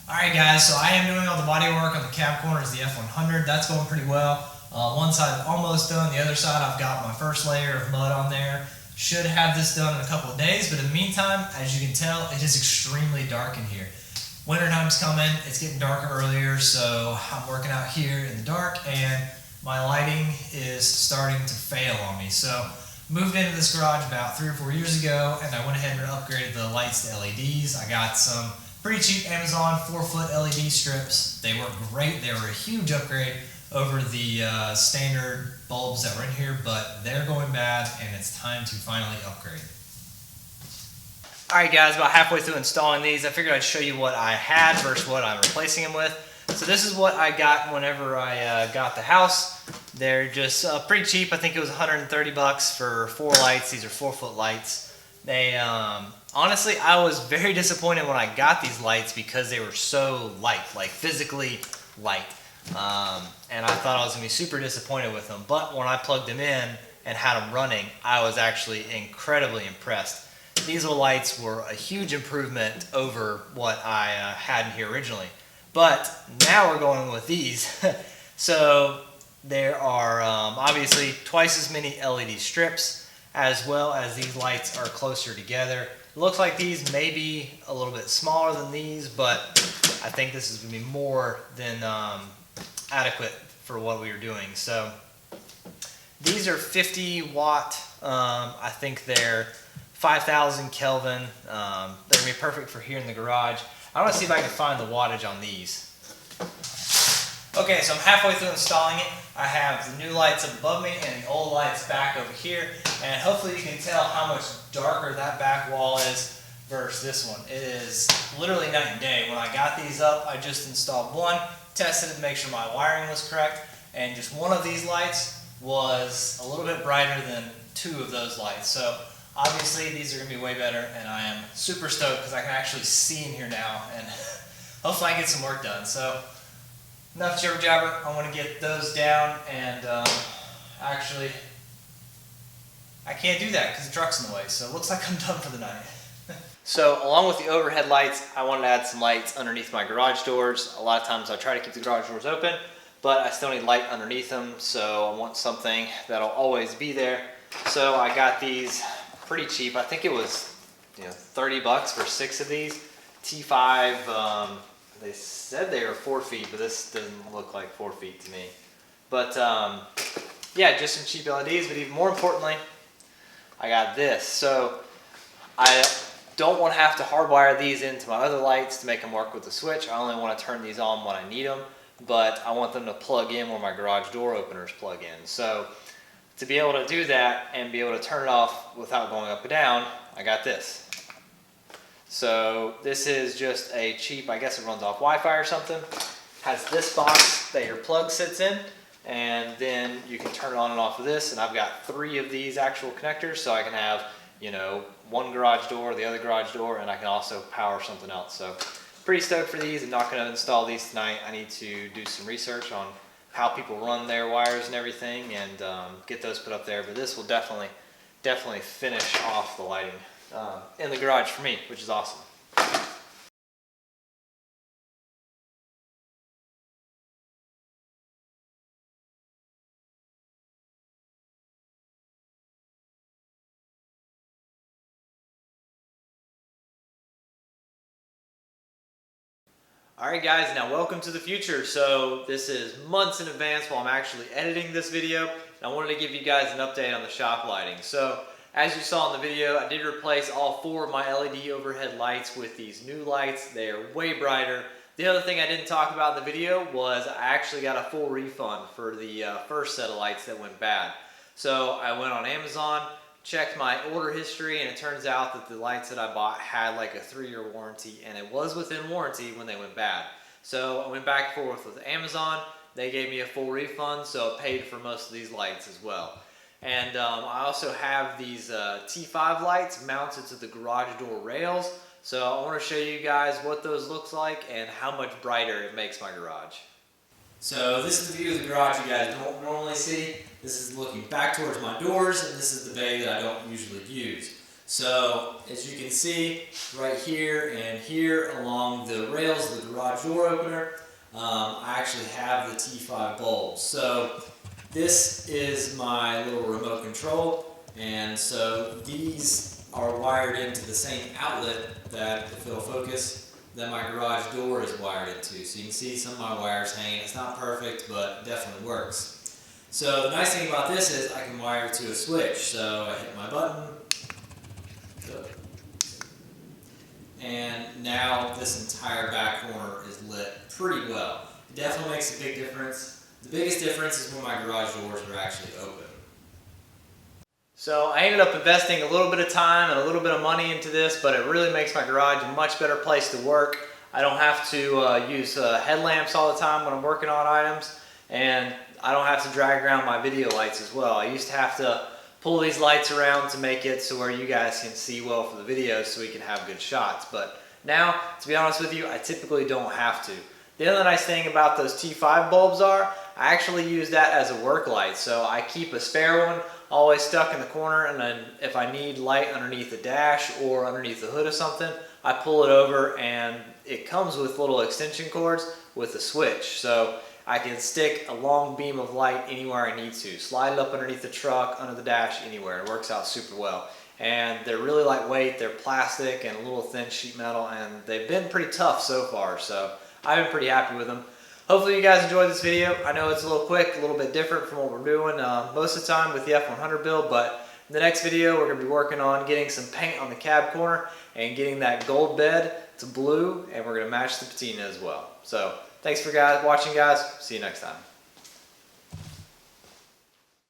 Alright guys, so I am doing all the body work on the cab corners, the F100. That's going pretty well. One side almost done, the other side I've got my first layer of mud on there. Should have this done in a couple of days, but in the meantime, as you can tell, it is extremely dark in here. Winter time's coming, it's getting darker earlier, so I'm working out here in the dark and my lighting is starting to fail on me. So moved into this garage about 3 or 4 years ago and I went ahead and upgraded the lights to LEDs. I got some pretty cheap Amazon 4-foot LED strips. They work great. They were a huge upgrade over the standard bulbs that were in here, but they're going bad and it's time to finally upgrade. Alright guys, about halfway through installing these, I figured I'd show you what I had versus what I'm replacing them with. So this is what I got whenever I got the house. They're just pretty cheap. I think it was 130 bucks for 4 lights. These are 4-foot lights. They honestly, I was very disappointed when I got these lights because they were so light, like physically light. And I thought I was gonna be super disappointed with them. But when I plugged them in and had them running, I was actually incredibly impressed. These lights were a huge improvement over what I had in here originally. But now we're going with these. So there are obviously twice as many LED strips, as well as these lights are closer together. It looks like these may be a little bit smaller than these, but I think this is going to be more than adequate for what we were doing. So these are 50 watt. I think they're 5,000 Kelvin. They're going to be perfect for here in the garage. I want to see if I can find the wattage on these. Okay, so I'm halfway through installing it. I have the new lights above me and the old lights back over here. And hopefully you can tell how much darker that back wall is versus this one. It is literally night and day. When I got these up, I just installed one, tested it to make sure my wiring was correct, and just one of these lights was a little bit brighter than 2 of those lights. So obviously these are going to be way better, and I am super stoked because I can actually see in here now, and hopefully I can get some work done. So enough jibber jabber. I want to get those down, and actually I can't do that because the truck's in the way, so it looks like I'm done for the night. So along with the overhead lights, I wanted to add some lights underneath my garage doors. A lot of times I try to keep the garage doors open, but I still need light underneath them, so I want something that'll always be there. So I got these pretty cheap. I think it was 30 bucks for 6 of these. T5, they said they were 4 feet, but this doesn't look like 4 feet to me. But yeah, just some cheap LEDs, but even more importantly, I got this. So I don't want to have to hardwire these into my other lights to make them work with the switch. I only want to turn these on when I need them, but I want them to plug in where my garage door openers plug in. So to be able to do that and be able to turn it off without going up and down, I got this. So this is just a cheap, I guess it runs off Wi-Fi or something. Has this box that your plug sits in, and then you can turn it on and off of this. And I've got 3 of these actual connectors, so I can have, one garage door, the other garage door, and I can also power something else. So pretty stoked for these. I'm not going to install these tonight. I need to do some research on how people run their wires and everything, and get those put up there. But this will definitely finish off the lighting in the garage for me, which is awesome. Alright guys, now welcome to the future. So this is months in advance while I'm actually editing this video, and I wanted to give you guys an update on the shop lighting. So as you saw in the video, I did replace all 4 of my LED overhead lights with these new lights. They are way brighter. The other thing I didn't talk about in the video was I actually got a full refund for the first set of lights that went bad. So I went on Amazon, checked my order history, and it turns out that the lights that I bought had like a 3-year warranty, and it was within warranty when they went bad. So I went back and forth with Amazon. They gave me a full refund, so I paid for most of these lights as well. And I also have these T5 lights mounted to the garage door rails. So I want to show you guys what those looks like and how much brighter it makes my garage. So this is the view of the garage you guys don't normally see. This is looking back towards my doors, and this is the bay that I don't usually use. So as you can see right here and here along the rails of the garage door opener, I actually have the T5 bulbs. So this is my little remote control, and so these are wired into the same outlet that, if it'll focus, that my garage door is wired into. So you can see some of my wires hanging. It's not perfect, but it definitely works. So the nice thing about this is I can wire to a switch. So I hit my button, and now this entire back corner is lit pretty well. It definitely makes a big difference. The biggest difference is when my garage doors are actually open. So I ended up investing a little bit of time and a little bit of money into this, but it really makes my garage a much better place to work. I don't have to use headlamps all the time when I'm working on items, and I don't have to drag around my video lights as well. I used to have to pull these lights around to make it so where you guys can see well for the videos so we can have good shots. But now, to be honest with you, I typically don't have to. The other nice thing about those T5 bulbs are, I actually use that as a work light. So I keep a spare one always stuck in the corner, and then if I need light underneath the dash or underneath the hood of something, I pull it over, and it comes with little extension cords with a switch. So I can stick a long beam of light anywhere I need to. Slide it up underneath the truck, under the dash, anywhere. It works out super well. And they're really lightweight. They're plastic and a little thin sheet metal, and they've been pretty tough so far. So I've been pretty happy with them. Hopefully you guys enjoyed this video. I know it's a little quick, a little bit different from what we're doing most of the time with the F100 build, but in the next video we're going to be working on getting some paint on the cab corner and getting that gold bed to blue, and we're going to match the patina as well. So thanks for watching, guys. See you next time.